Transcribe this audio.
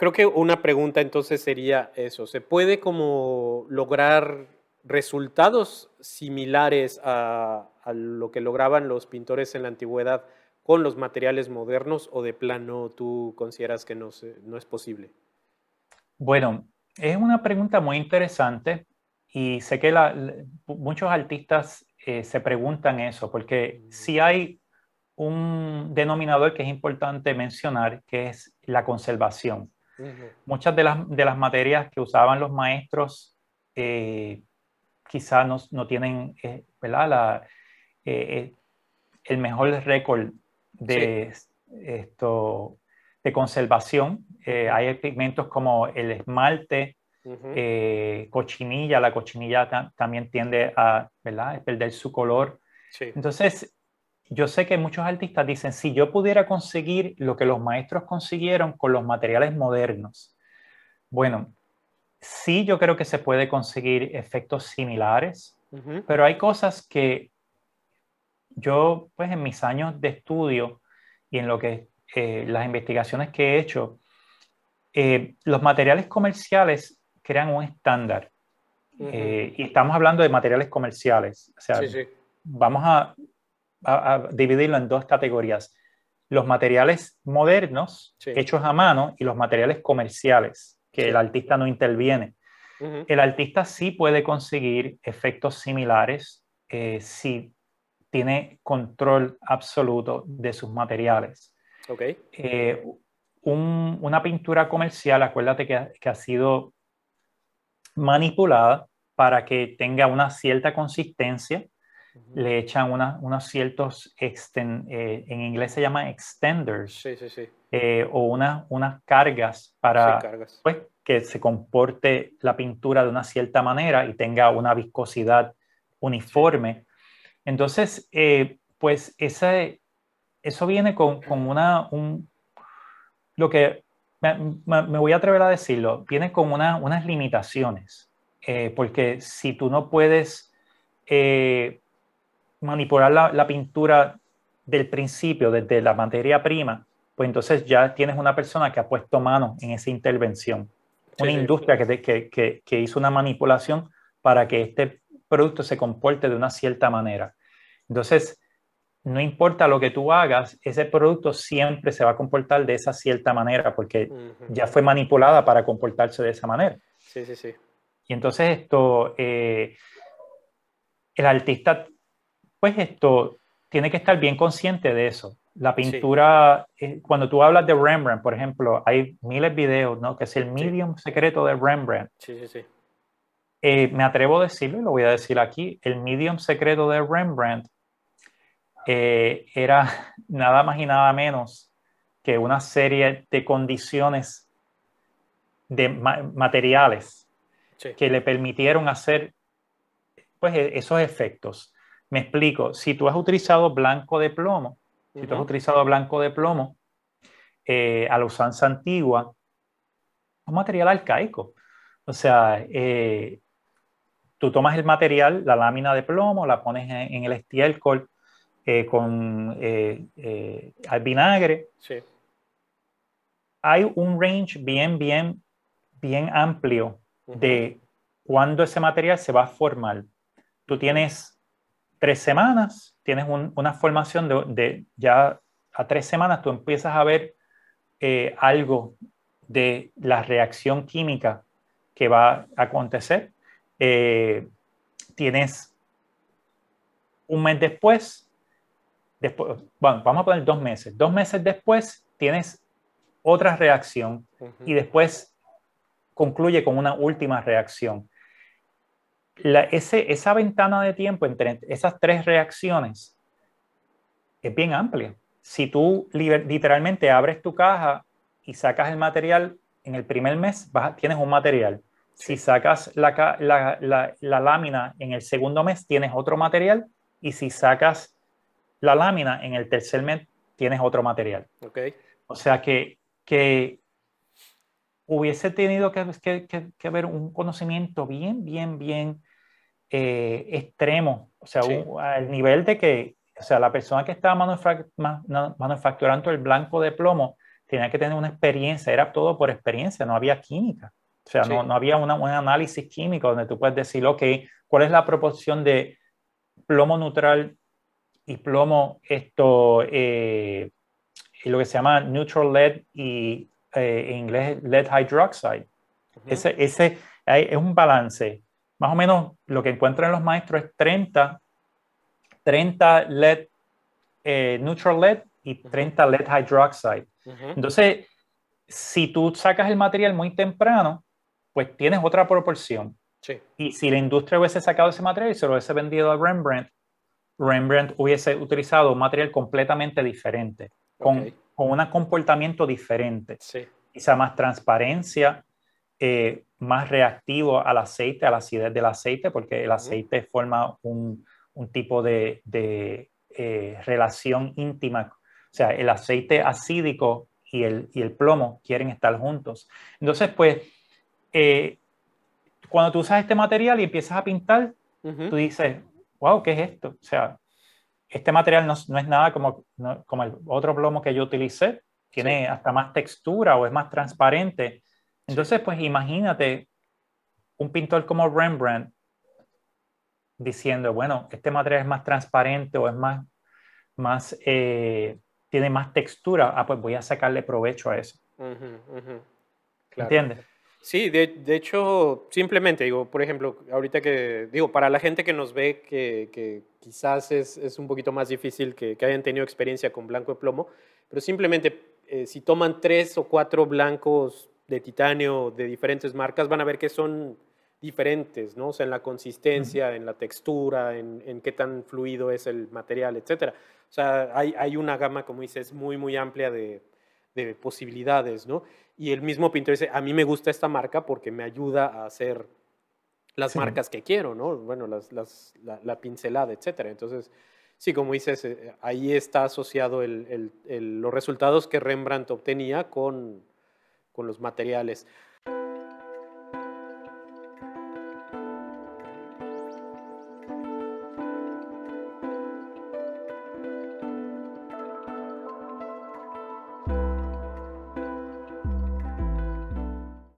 creo que una pregunta entonces sería eso, ¿se puede como lograr resultados similares a lo que lograban los pintores en la antigüedad con los materiales modernos o de plano tú consideras que no es posible? Bueno, es una pregunta muy interesante y sé que muchos artistas se preguntan eso, porque Ujú, si hay un denominador que es importante mencionar, que es la conservación. ujú, Muchas de las materias que usaban los maestros eh, quizá no tienen, ¿verdad? Eh, el mejor récord sí, de, esto, de conservación. ujú, Hay pigmentos como el esmalte, ujú, cochinilla. La cochinilla también tiende a, ¿verdad?, a perder su color. sí, Entonces, yo sé que muchos artistas dicen, si yo pudiera conseguir lo que los maestros consiguieron con los materiales modernos, bueno, sí, yo creo que se puede conseguir efectos similares, ujú, pero hay cosas que yo, pues en mis años de estudio y en lo que las investigaciones que he hecho, los materiales comerciales crean un estándar. ujú, Y estamos hablando de materiales comerciales. O sea, sí, sí, vamos a dividirlo en dos categorías. Los materiales modernos, sí, hechos a mano, y los materiales comerciales, que el sí, artista no interviene. ujú, El artista sí puede conseguir efectos similares si tiene control absoluto de sus materiales. ok, Eh, una pintura comercial, acuérdate que ha sido manipulada para que tenga una cierta consistencia. ujú, Le echan unos ciertos, en inglés se llama extenders, sí, sí, sí, o unas cargas sí, para, cargas, pues, que se comporte la pintura de una cierta manera y tenga una viscosidad sí, uniforme. Entonces, pues eso viene con lo que me voy a atrever a decirlo, viene con unas limitaciones, porque si tú no puedes eh, manipular la pintura del principio, desde la materia prima, pues entonces ya tienes una persona que ha puesto mano en esa intervención, sí, una sí, industria que hizo una manipulación para que este producto se comporte de una cierta manera. Entonces, no importa lo que tú hagas, ese producto siempre se va a comportar de esa cierta manera porque ujú, ya fue manipulada para comportarse de esa manera. sí, sí, sí, Y entonces el artista, pues esto, tiene que estar bien consciente de eso. La sí, pintura, cuando tú hablas de Rembrandt, por ejemplo, hay miles de videos, ¿no? Que es el sí, medium secreto de Rembrandt. sí, sí, sí, Me atrevo a decirlo y lo voy a decir aquí, el medium secreto de Rembrandt era nada más y nada menos que una serie de condiciones de materiales sí, que le permitieron hacer, pues, esos efectos. Me explico, si tú has utilizado blanco de plomo, si tú has ujú, utilizado blanco de plomo a la usanza antigua, es un material arcaico. O sea, tú tomas el material, la lámina de plomo, la pones en el estiércol al vinagre. sí, Hay un range bien amplio ujú, de cuándo ese material se va a formar. Tú ujú, tienes 3 semanas, tienes una formación ya a 3 semanas, tú empiezas a ver algo de la reacción química que va a acontecer. Eh, tienes un mes después, bueno, vamos a poner 2 meses. 2 meses después tienes otra reacción y ujú, después concluye con una última reacción. Esa ventana de tiempo entre esas tres reacciones es bien amplia. Si tú literalmente abres tu caja y sacas el material en el primer mes, tienes un material. Si sí, sacas la lámina en el segundo mes, tienes otro material. Y si sacas la lámina en el tercer mes, tienes otro material. ok, O sea que hubiese tenido que haber un conocimiento bien extremo, o sea, sí, al nivel de que, o sea, la persona que estaba manufacturando el blanco de plomo tenía que tener una experiencia, era todo por experiencia, no había química. O sea, Sí. no había un análisis químico donde tú puedes decir, ok, ¿cuál es la proporción de plomo neutral y plomo lo que se llama neutral lead y en inglés lead hydroxide? Ujú. Es un balance. Más o menos lo que encuentran los maestros es 30 lead, neutral lead y 30 lead hydroxide. Ujú. Entonces, si tú sacas el material muy temprano, pues tienes otra proporción. Sí. Y si la industria hubiese sacado ese material y se lo hubiese vendido a Rembrandt, Rembrandt hubiese utilizado un material completamente diferente, Ok. con un comportamiento diferente, Sí. quizá más transparencia, más reactivo al aceite, a la acidez del aceite, porque el Ujú. aceite forma un tipo de relación íntima. O sea, el aceite acídico y el plomo quieren estar juntos. Entonces, pues, eh, cuando tú usas este material y empiezas a pintar, Ujú. tú dices, wow, ¿qué es esto? O sea, este material no es nada como el otro plomo que yo utilicé, Sí. tiene hasta más textura o es más transparente. Sí. Entonces, pues imagínate un pintor como Rembrandt diciendo, bueno, este material es más transparente o es más tiene más textura, pues voy a sacarle provecho a eso. Ujú. Ujú. Claro. ¿Entiendes? Sí, de hecho, simplemente digo, por ejemplo, ahorita que digo, para la gente que nos ve, que quizás es un poquito más difícil que hayan tenido experiencia con blanco de plomo, pero simplemente si toman 3 o 4 blancos de titanio de diferentes marcas, van a ver que son diferentes, ¿no? O sea, en la Ujú. consistencia, en la textura, en qué tan fluido es el material, etcétera. O sea, hay una gama, como dices, muy, muy amplia de posibilidades, ¿no? Y el mismo pintor dice, a mí me gusta esta marca porque me ayuda a hacer las Sí, marcas que quiero, ¿no? Bueno, la pincelada, etcétera. Entonces, sí, como dices, ahí está asociado los resultados que Rembrandt obtenía con los materiales.